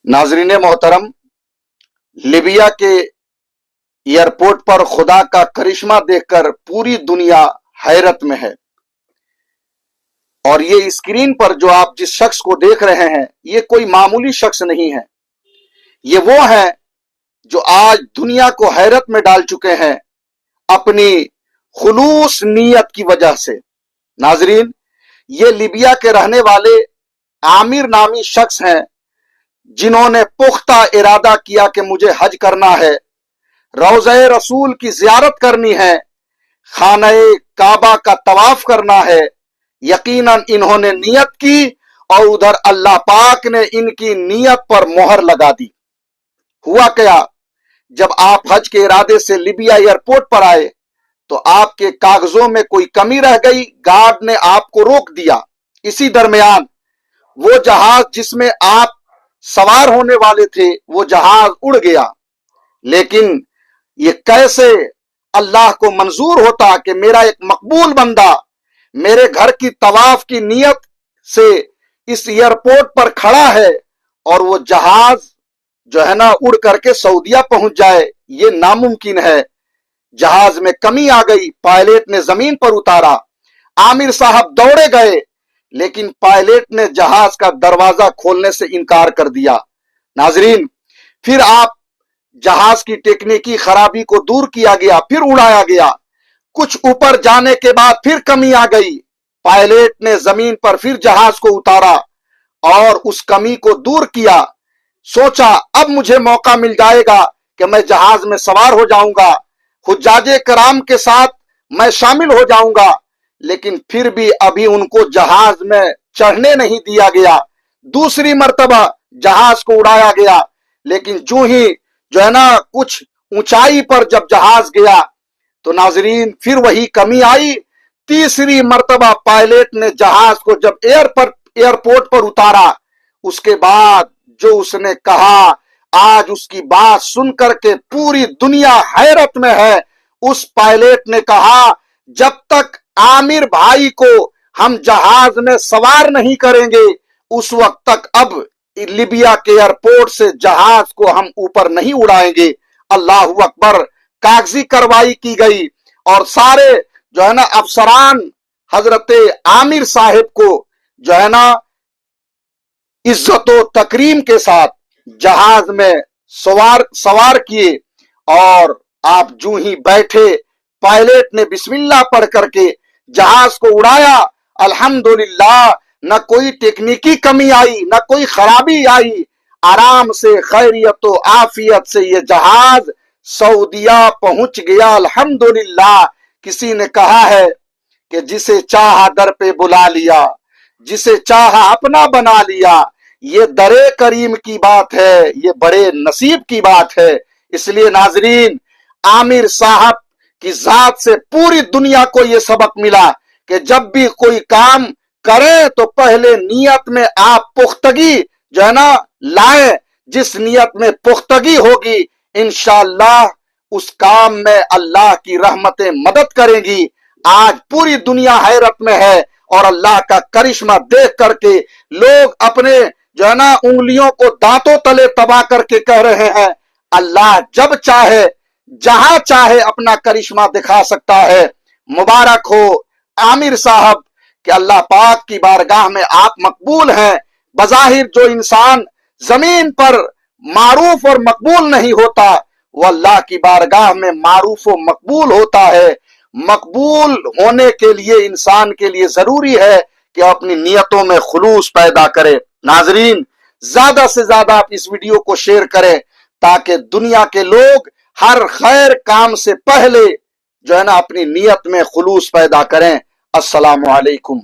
नाजरीन मोहतरम, लीबिया के एयरपोर्ट पर खुदा का करिश्मा देखकर पूरी दुनिया हैरत में है। और ये स्क्रीन पर जो आप जिस शख्स को देख रहे हैं, ये कोई मामूली शख्स नहीं है। ये वो है जो आज दुनिया को हैरत में डाल चुके हैं अपनी खुलूस नीयत की वजह से। नाजरीन, ये लीबिया के रहने वाले आमिर नामी शख्स हैं जिन्होंने पुख्ता इरादा किया कि मुझे हज करना है, रोज़े रसूल की जियारत करनी है, खाने काबा का तवाफ करना है। यकीनन इन्होंने नियत की और उधर अल्लाह पाक ने इनकी नियत पर मोहर लगा दी। हुआ क्या, जब आप हज के इरादे से लीबिया एयरपोर्ट पर आए तो आपके कागजों में कोई कमी रह गई, गार्ड ने आपको रोक दिया। इसी दरमियान वो जहाज जिसमें आप सवार होने वाले थे वो जहाज उड़ गया। लेकिन ये कैसे अल्लाह को मंजूर होता कि मेरा एक मकबूल बंदा मेरे घर की तवाफ की नियत से इस एयरपोर्ट पर खड़ा है और वो जहाज जो है ना उड़ करके सऊदीया पहुंच जाए। ये नामुमकिन है। जहाज में कमी आ गई, पायलट ने जमीन पर उतारा, आमिर साहब दौड़े गए, लेकिन पायलट ने जहाज का दरवाजा खोलने से इनकार कर दिया। नाजरीन, फिर आप जहाज की टेक्निकी खराबी को दूर किया गया, फिर उड़ाया गया। कुछ ऊपर जाने के बाद फिर कमी आ गई, पायलट ने जमीन पर फिर जहाज को उतारा और उस कमी को दूर किया। सोचा अब मुझे मौका मिल जाएगा कि मैं जहाज में सवार हो जाऊंगा, हुज्जाजे कराम के साथ मैं शामिल हो जाऊंगा। लेकिन फिर भी अभी उनको जहाज में चढ़ने नहीं दिया गया। दूसरी मर्तबा जहाज को उड़ाया गया, लेकिन जो ही जो है ना कुछ ऊंचाई पर जब जहाज गया तो नाजरीन फिर वही कमी आई। तीसरी मर्तबा पायलट ने जहाज को जब एयरपोर्ट पर उतारा, उसके बाद जो उसने कहा, आज उसकी बात सुन करके पूरी दुनिया हैरत में है। उस पायलट ने कहा, जब तक आमिर भाई को हम जहाज में सवार नहीं करेंगे उस वक्त तक अब लीबिया के एयरपोर्ट से जहाज को हम ऊपर नहीं उड़ाएंगे। अल्लाह अकबर। कागजी कार्रवाई की गई और सारे जो है ना अफसरान हजरत आमिर साहिब को जो है ना इज्जत व तकरीम के साथ जहाज में सवार किए। और आप जो ही बैठे, पायलट ने बिस्मिल्लाह पढ़ करके जहाज को उड़ाया। अल्हम्दुलिल्लाह, न कोई टेक्निकी कमी आई, न कोई खराबी आई। आराम से खैरियत व आफियत से ये जहाज सऊदीया पहुंच गया। अल्हम्दुलिल्लाह। किसी ने कहा है कि जिसे चाहा दर पे बुला लिया, जिसे चाहा अपना बना लिया। ये दरे करीम की बात है, ये बड़े नसीब की बात है। इसलिए नाजरीन, आमिर साहब की जात से पूरी दुनिया को ये सबक मिला कि जब भी कोई काम करें तो पहले नियत में आप पुख्तगी जो है ना लाए। जिस नियत में पुख्तगी होगी इंशाअल्लाह उस काम में अल्लाह की रहमतें मदद करेंगी। आज पूरी दुनिया हैरत में है और अल्लाह का करिश्मा देख करके लोग अपने जो है ना उंगलियों को दांतों तले दबा करके कह रहे हैं, अल्लाह जब चाहे जहां चाहे अपना करिश्मा दिखा सकता है। मुबारक हो आमिर साहब कि अल्लाह पाक की बारगाह में आप मकबूल हैं। बज़ाहिर जो इंसान जमीन पर मारूफ और मकबूल नहीं होता वो अल्लाह की बारगाह में मारूफ और मकबूल होता है। मकबूल होने के लिए इंसान के लिए जरूरी है कि अपनी नियतों में खुलूस पैदा करे। नाजरीन, ज्यादा से ज्यादा आप इस वीडियो को शेयर करें ताकि दुनिया के लोग हर खैर काम से पहले जो है ना अपनी नियत में खुलूस पैदा करें। अस्सलामु अलैकुम।